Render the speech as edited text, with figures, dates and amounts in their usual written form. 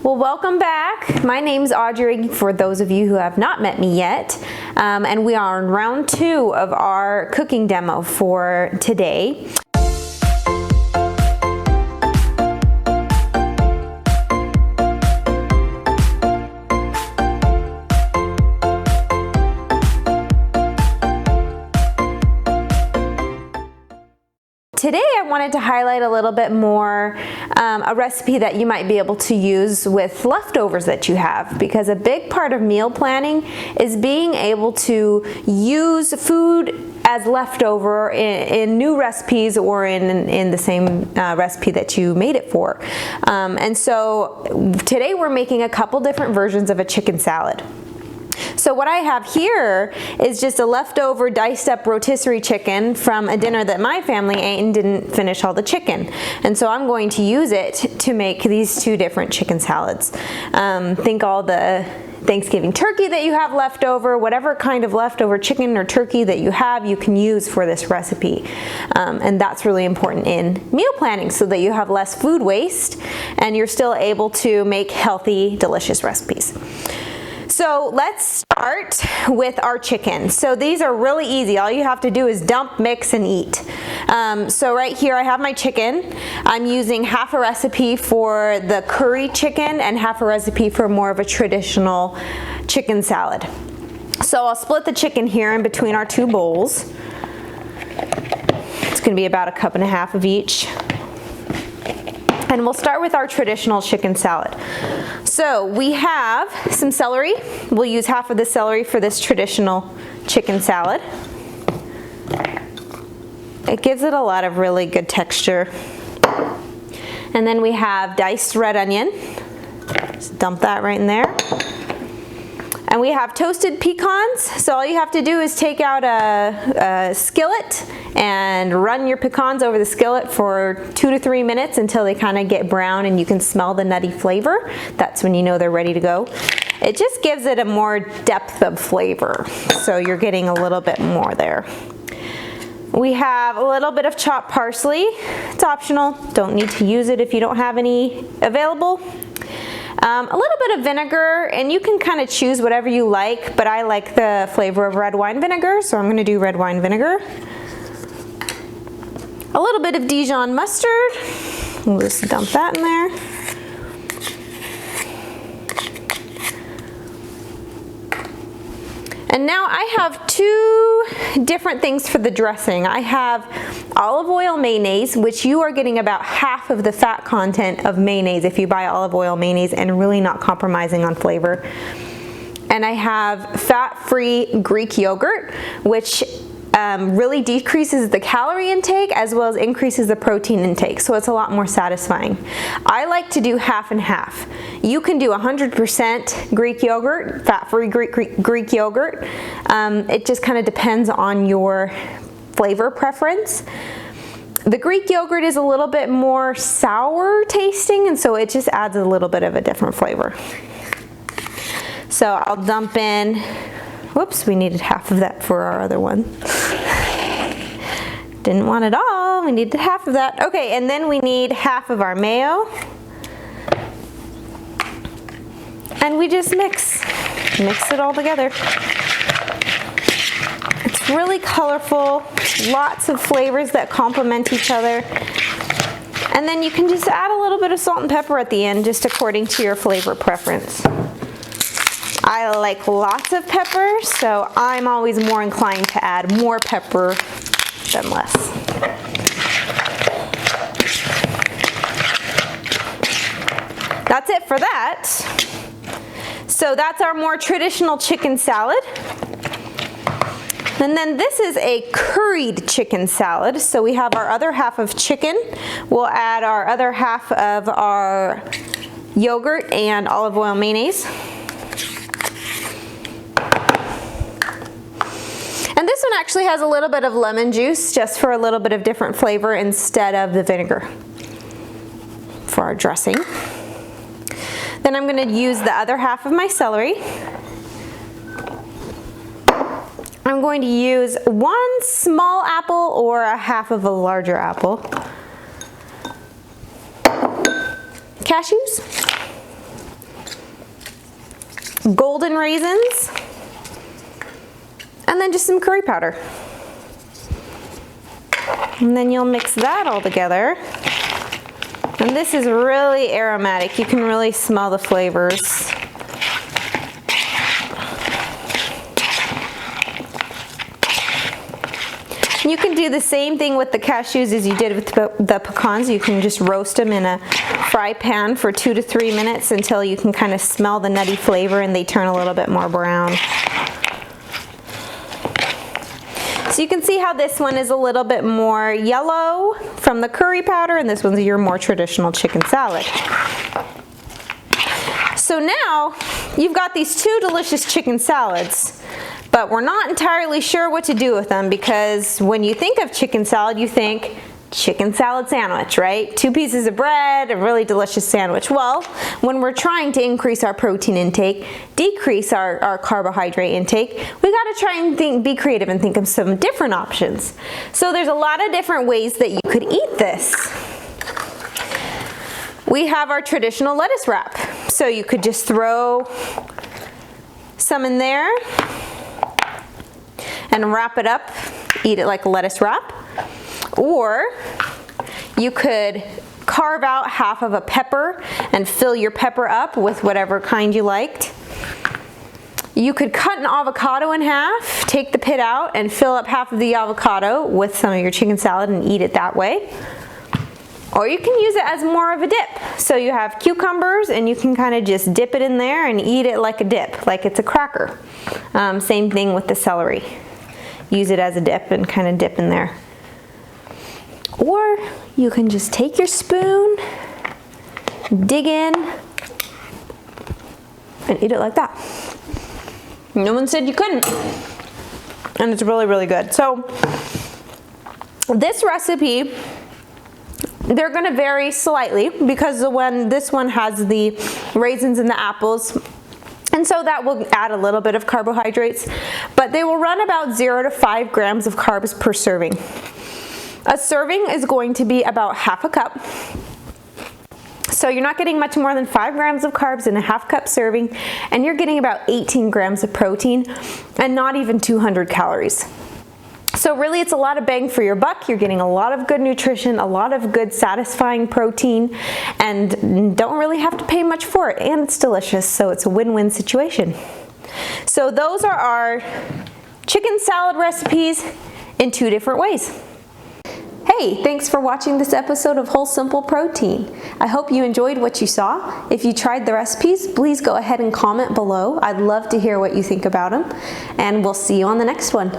Well, welcome back. My name's Audrey, for those of you who have not met me yet. And we are on round 2 of our cooking demo for today. Today I wanted to highlight a little bit more a recipe that you might be able to use with leftovers that you have, because a big part of meal planning is being able to use food as leftover in new recipes or in the same recipe that you made it for. And so today we're making a couple different versions of a chicken salad. So what I have here is just a leftover diced up rotisserie chicken from a dinner that my family ate and didn't finish all the chicken. And so I'm going to use it to make these 2 different chicken salads. Think all the Thanksgiving turkey that you have left over, whatever kind of leftover chicken or turkey that you have, you can use for this recipe. And that's really important in meal planning, so that you have less food waste and you're still able to make healthy, delicious recipes. So let's start with our chicken. So these are really easy. All you have to do is dump, mix, and eat. So right here I have my chicken. I'm using half a recipe for the curry chicken and half a recipe for more of a traditional chicken salad. So I'll split the chicken here in between our 2 bowls. It's going to be about 1.5 cups of each. And we'll start with our traditional chicken salad. So we have some celery. We'll use half of the celery for this traditional chicken salad. It gives it a lot of really good texture. And then we have diced red onion. Just dump that right in there. And we have toasted pecans. So all you have to do is take out a skillet and run your pecans over the skillet for 2 to 3 minutes until they kind of get brown and you can smell the nutty flavor. That's when you know they're ready to go. It just gives it a more depth of flavor. So you're getting a little bit more there. We have a little bit of chopped parsley. It's optional. Don't need to use it if you don't have any available. A little bit of vinegar, and you can kind of choose whatever you like, but I like the flavor of red wine vinegar, so I'm going to do red wine vinegar. A little bit of Dijon mustard. We'll just dump that in there. And now I have 2 different things for the dressing. I have olive oil mayonnaise, which you are getting about half of the fat content of mayonnaise if you buy olive oil mayonnaise, and really not compromising on flavor. And I have fat-free Greek yogurt, which really decreases the calorie intake as well as increases the protein intake, so it's a lot more satisfying. I like to do half and half. You can do 100% Greek yogurt, fat-free Greek yogurt. It just kind of depends on your flavor preference. The Greek yogurt is a little bit more sour tasting, and so it just adds a little bit of a different flavor. So I'll dump in, whoops, we needed half of that for our other one. Didn't want it all, we needed half of that. Okay, and then we need half of our mayo. And we just mix it all together. It's really colorful, lots of flavors that complement each other. And then you can just add a little bit of salt and pepper at the end, just according to your flavor preference. I like lots of pepper, so I'm always more inclined to add more pepper than less. That's it for that. So that's our more traditional chicken salad. And then this is a curried chicken salad. So we have our other half of chicken. We'll add our other half of our yogurt and olive oil mayonnaise. And this one actually has a little bit of lemon juice, just for a little bit of different flavor instead of the vinegar for our dressing. Then I'm going to use the other half of my celery. I'm going to use 1 small apple or a half of a larger apple. Cashews. golden raisins, and then just some curry powder. And then you'll mix that all together. And this is really aromatic. You can really smell the flavors. You can do the same thing with the cashews as you did with the pecans. You can just roast them in a fry pan for 2 to 3 minutes until you can kind of smell the nutty flavor and they turn a little bit more brown. So you can see how this one is a little bit more yellow from the curry powder, and this one's your more traditional chicken salad. So now you've got these 2 delicious chicken salads, but we're not entirely sure what to do with them, because when you think of chicken salad, you think chicken salad sandwich, right? 2 pieces of bread, a really delicious sandwich. Well, when we're trying to increase our protein intake, decrease our carbohydrate intake, we gotta try and be creative and think of some different options. So there's a lot of different ways that you could eat this. We have our traditional lettuce wrap. So you could just throw some in there and wrap it up, eat it like a lettuce wrap. Or you could carve out half of a pepper and fill your pepper up with whatever kind you liked. You could cut an avocado in half, take the pit out, and fill up half of the avocado with some of your chicken salad and eat it that way. Or you can use it as more of a dip. So you have cucumbers and you can kind of just dip it in there and eat it like a dip, like it's a cracker. Same thing with the celery. Use it as a dip and kind of dip in there. Or you can just take your spoon, dig in, and eat it like that. No one said you couldn't. And it's really, really good. So this recipe, they're gonna vary slightly because this one has the raisins and the apples. And so that will add a little bit of carbohydrates, but they will run about 0 to 5 grams of carbs per serving. A serving is going to be about half a cup. So you're not getting much more than 5 grams of carbs in a half cup serving, and you're getting about 18 grams of protein and not even 200 calories. So really it's a lot of bang for your buck. You're getting a lot of good nutrition, a lot of good satisfying protein, and don't really have to pay much for it, and it's delicious, so it's a win-win situation. So those are our chicken salad recipes in 2 different ways. Hey, thanks for watching this episode of Whole Simple Protein. I hope you enjoyed what you saw. If you tried the recipes, please go ahead and comment below. I'd love to hear what you think about them, and we'll see you on the next one.